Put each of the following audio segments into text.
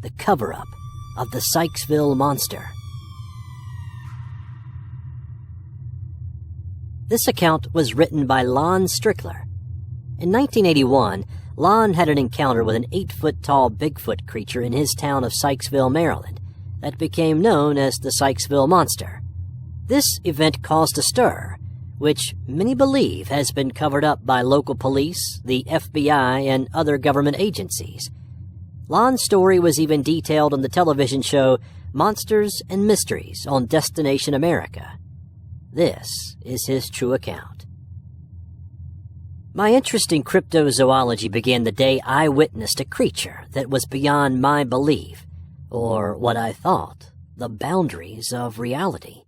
the cover-up of the Sykesville Monster. This account was written by Lon Strickler. In 1981, Lon had an encounter with an 8-foot-tall Bigfoot creature in his town of Sykesville, Maryland, that became known as the Sykesville Monster. This event caused a stir, which many believe has been covered up by local police, the FBI, and other government agencies. Lon's story was even detailed on the television show Monsters and Mysteries on Destination America. This is his true account. My interest in cryptozoology began the day I witnessed a creature that was beyond my belief, or what I thought, the boundaries of reality.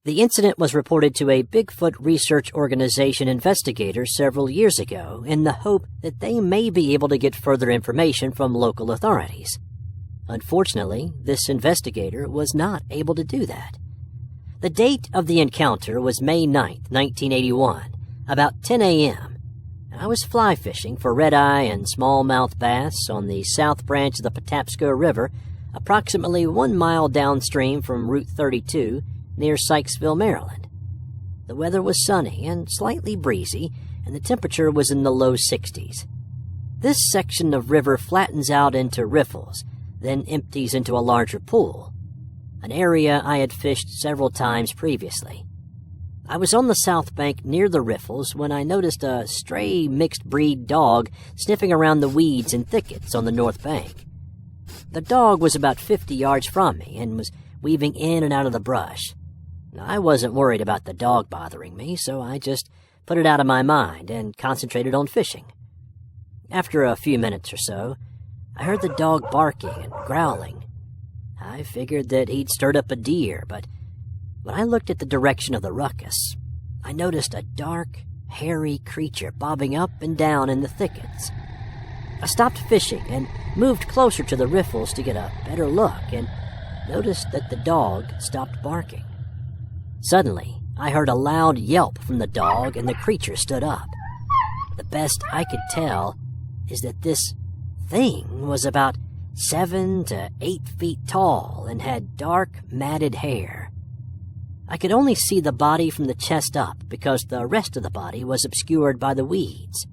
The incident was reported to a Bigfoot research organization investigator several years ago in the hope that they may be able to get further information from local authorities. Unfortunately, this investigator was not able to do that. The date of the encounter was May 9, 1981, about 10 a.m. I was fly fishing for red-eye and smallmouth bass on the south branch of the Patapsco River, approximately 1 mile downstream from Route 32, near Sykesville, Maryland. The weather was sunny and slightly breezy, and the temperature was in the low 60s. This section of river flattens out into riffles, then empties into a larger pool, an area I had fished several times previously. I was on the south bank near the riffles when I noticed a stray mixed-breed dog sniffing around the weeds and thickets on the north bank. The dog was about 50 yards from me and was weaving in and out of the brush. I wasn't worried about the dog bothering me, so I just put it out of my mind and concentrated on fishing. After a few minutes or so, I heard the dog barking and growling. I figured that he'd stirred up a deer, but when I looked at the direction of the ruckus, I noticed a dark, hairy creature bobbing up and down in the thickets. I stopped fishing and moved closer to the riffles to get a better look and noticed that the dog stopped barking. Suddenly, I heard a loud yelp from the dog and the creature stood up. The best I could tell is that this thing was about 7 to 8 feet tall and had dark, matted hair. I could only see the body from the chest up because the rest of the body was obscured by the weeds.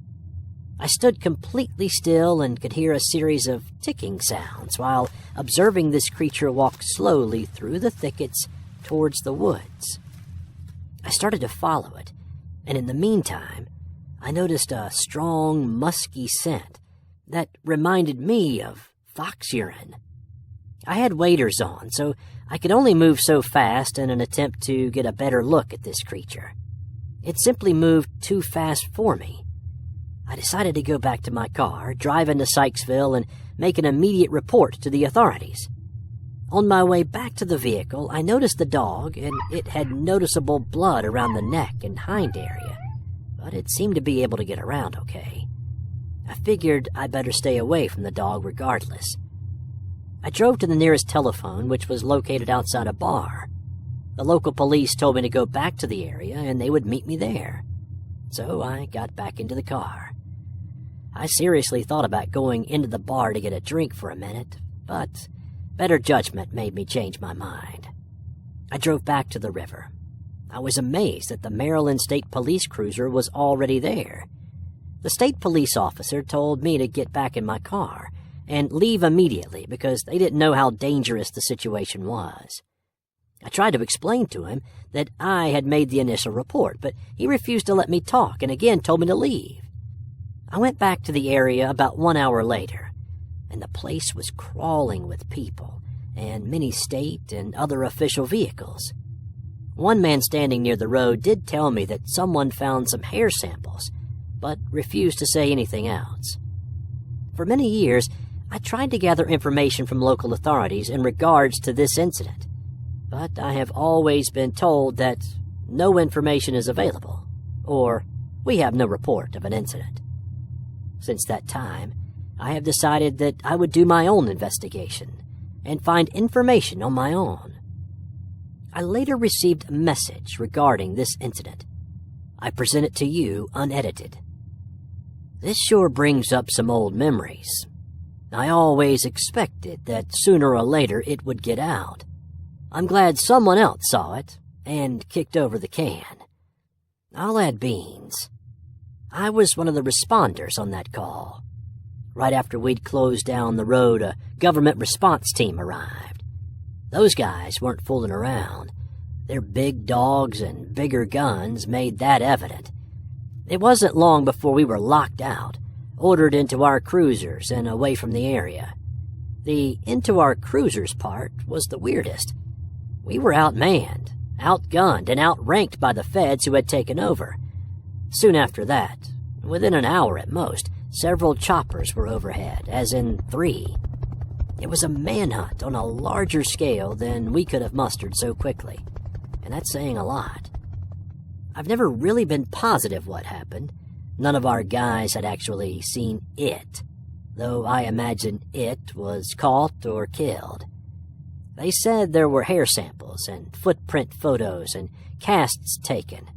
I stood completely still and could hear a series of ticking sounds while observing this creature walk slowly through the thickets towards the woods. I started to follow it, and in the meantime, I noticed a strong, musky scent that reminded me of fox urine. I had waders on, so I could only move so fast in an attempt to get a better look at this creature. It simply moved too fast for me. I decided to go back to my car, drive into Sykesville, and make an immediate report to the authorities. On my way back to the vehicle, I noticed the dog, and it had noticeable blood around the neck and hind area, but it seemed to be able to get around okay. I figured I'd better stay away from the dog regardless. I drove to the nearest telephone, which was located outside a bar. The local police told me to go back to the area and they would meet me there. So I got back into the car. I seriously thought about going into the bar to get a drink for a minute, but better judgment made me change my mind. I drove back to the river. I was amazed that the Maryland State Police cruiser was already there. The state police officer told me to get back in my car and leave immediately because they didn't know how dangerous the situation was. I tried to explain to him that I had made the initial report, but he refused to let me talk and again told me to leave. I went back to the area about 1 hour later, and the place was crawling with people and many state and other official vehicles. One man standing near the road did tell me that someone found some hair samples, but refused to say anything else. For many years, I tried to gather information from local authorities in regards to this incident, but I have always been told that no information is available, or we have no report of an incident. Since that time, I have decided that I would do my own investigation and find information on my own. I later received a message regarding this incident. I present it to you unedited. This sure brings up some old memories. I always expected that sooner or later it would get out. I'm glad someone else saw it and kicked over the can. I'll add beans. I was one of the responders on that call. Right after we'd closed down the road, a government response team arrived. Those guys weren't fooling around. Their big dogs and bigger guns made that evident. It wasn't long before we were locked out, ordered into our cruisers and away from the area. The into our cruisers part was the weirdest. We were outmanned, outgunned, and outranked by the feds who had taken over. Soon after that, within an hour at most, several choppers were overhead, as in 3. It was a manhunt on a larger scale than we could have mustered so quickly, and that's saying a lot. I've never really been positive what happened. None of our guys had actually seen it, though I imagine it was caught or killed. They said there were hair samples and footprint photos and casts taken.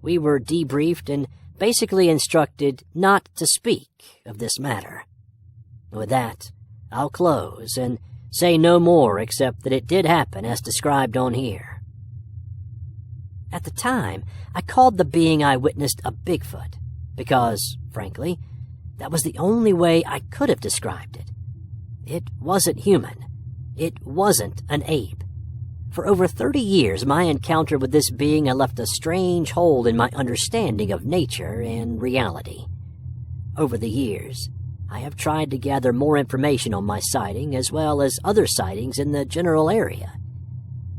We were debriefed and basically instructed not to speak of this matter. With that, I'll close and say no more except that it did happen as described on here. At the time, I called the being I witnessed a Bigfoot because, frankly, that was the only way I could have described it. It wasn't human. It wasn't an ape. For over 30 years, my encounter with this being had left a strange hole in my understanding of nature and reality. Over the years, I have tried to gather more information on my sighting as well as other sightings in the general area.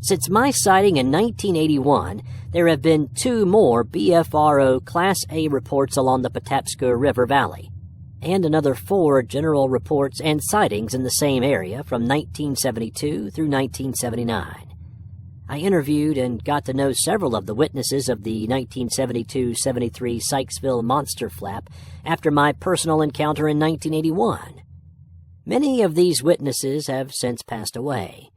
Since my sighting in 1981, there have been 2 more BFRO Class A reports along the Patapsco River Valley, and another 4 general reports and sightings in the same area from 1972 through 1979. I interviewed and got to know several of the witnesses of the 1972-73 Sykesville monster flap after my personal encounter in 1981. Many of these witnesses have since passed away.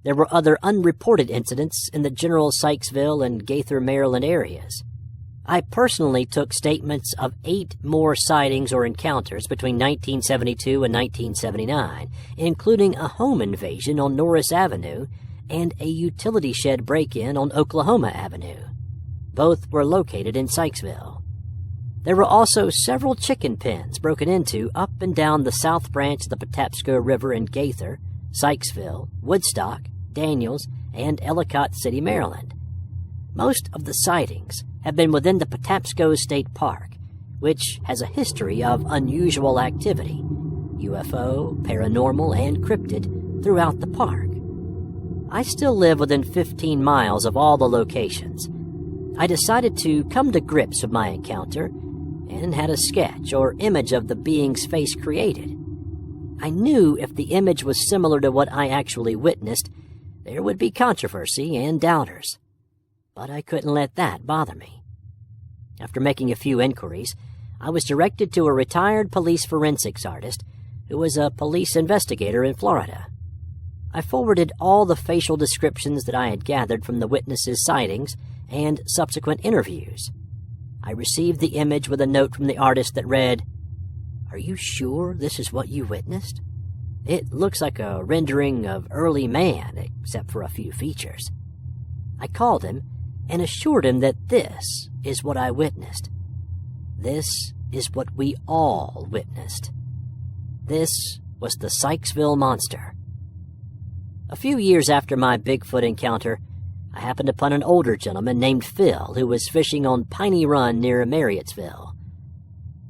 There were other unreported incidents in the general Sykesville and Gaither, Maryland areas. I personally took statements of 8 more sightings or encounters between 1972 and 1979, including a home invasion on Norris Avenue and a utility shed break-in on Oklahoma Avenue. Both were located in Sykesville. There were also several chicken pens broken into up and down the south branch of the Patapsco River in Gaither, Sykesville, Woodstock, Daniels, and Ellicott City, Maryland. Most of the sightings have been within the Patapsco State Park, which has a history of unusual activity, UFO, paranormal, and cryptid, throughout the park. I still live within 15 miles of all the locations. I decided to come to grips with my encounter and had a sketch or image of the being's face created. I knew if the image was similar to what I actually witnessed, there would be controversy and doubters. But I couldn't let that bother me. After making a few inquiries, I was directed to a retired police forensics artist who was a police investigator in Florida. I forwarded all the facial descriptions that I had gathered from the witnesses' sightings and subsequent interviews. I received the image with a note from the artist that read, "Are you sure this is what you witnessed? It looks like a rendering of early man, except for a few features." I called him and assured him that this is what I witnessed. This is what we all witnessed. This was the Sykesville monster. A few years after my Bigfoot encounter, I happened upon an older gentleman named Phil who was fishing on Piney Run near Marriottsville.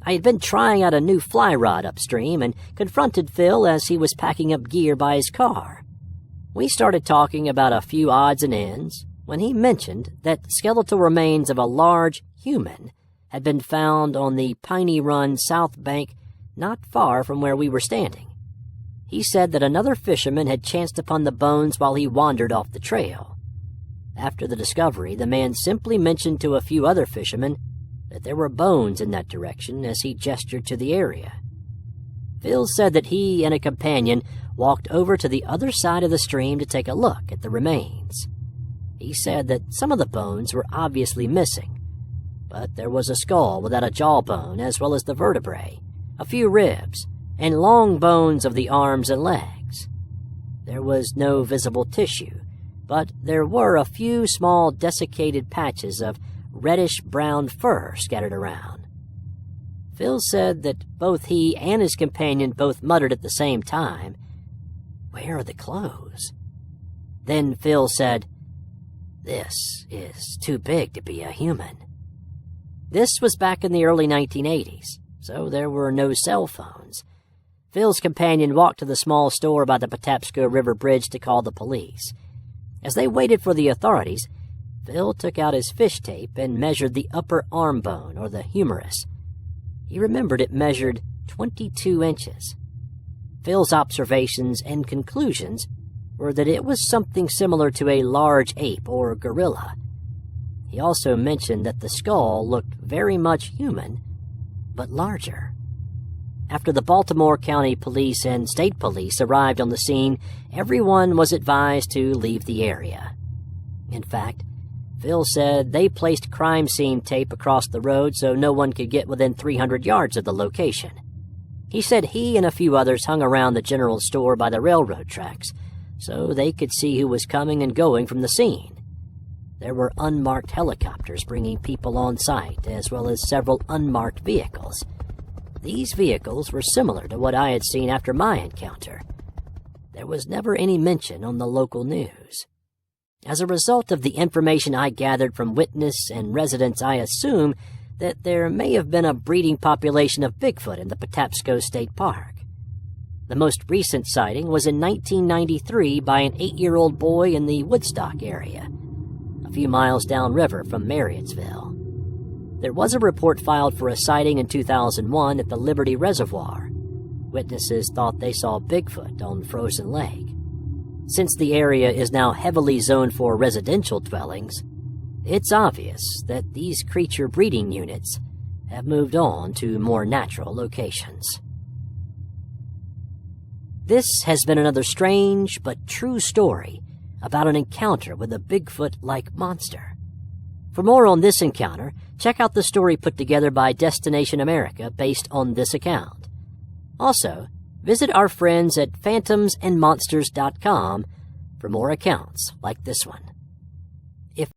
I had been trying out a new fly rod upstream and confronted Phil as he was packing up gear by his car. We started talking about a few odds and ends when he mentioned that skeletal remains of a large human had been found on the Piney Run south bank not far from where we were standing. He said that another fisherman had chanced upon the bones while he wandered off the trail. After the discovery, the man simply mentioned to a few other fishermen that there were bones in that direction as he gestured to the area. Phil said that he and a companion walked over to the other side of the stream to take a look at the remains. He said that some of the bones were obviously missing, but there was a skull without a jawbone as well as the vertebrae, a few ribs, and long bones of the arms and legs. There was no visible tissue, but there were a few small desiccated patches of reddish-brown fur scattered around. Phil said that both he and his companion both muttered at the same time, "Where are the clothes?" Then Phil said, "This is too big to be a human." This was back in the early 1980s, so there were no cell phones. Phil's companion walked to the small store by the Patapsco River Bridge to call the police. As they waited for the authorities, Phil took out his fish tape and measured the upper arm bone, or the humerus. He remembered it measured 22 inches. Phil's observations and conclusions were that it was something similar to a large ape or gorilla. He also mentioned that the skull looked very much human, but larger. After the Baltimore County Police and State Police arrived on the scene, everyone was advised to leave the area. In fact, Phil said they placed crime scene tape across the road so no one could get within 300 yards of the location. He said he and a few others hung around the general store by the railroad tracks so they could see who was coming and going from the scene. There were unmarked helicopters bringing people on site, as well as several unmarked vehicles. These vehicles were similar to what I had seen after my encounter. There was never any mention on the local news. As a result of the information I gathered from witnesses and residents, I assume that there may have been a breeding population of Bigfoot in the Patapsco State Park. The most recent sighting was in 1993 by an 8-year-old boy in the Woodstock area, a few miles downriver from Marriottsville. There was a report filed for a sighting in 2001 at the Liberty Reservoir. Witnesses thought they saw Bigfoot on Frozen Lake. Since the area is now heavily zoned for residential dwellings, it's obvious that these creature breeding units have moved on to more natural locations. This has been another strange but true story about an encounter with a Bigfoot-like monster. For more on this encounter, check out the story put together by Destination America based on this account. Also, visit our friends at phantomsandmonsters.com for more accounts like this one.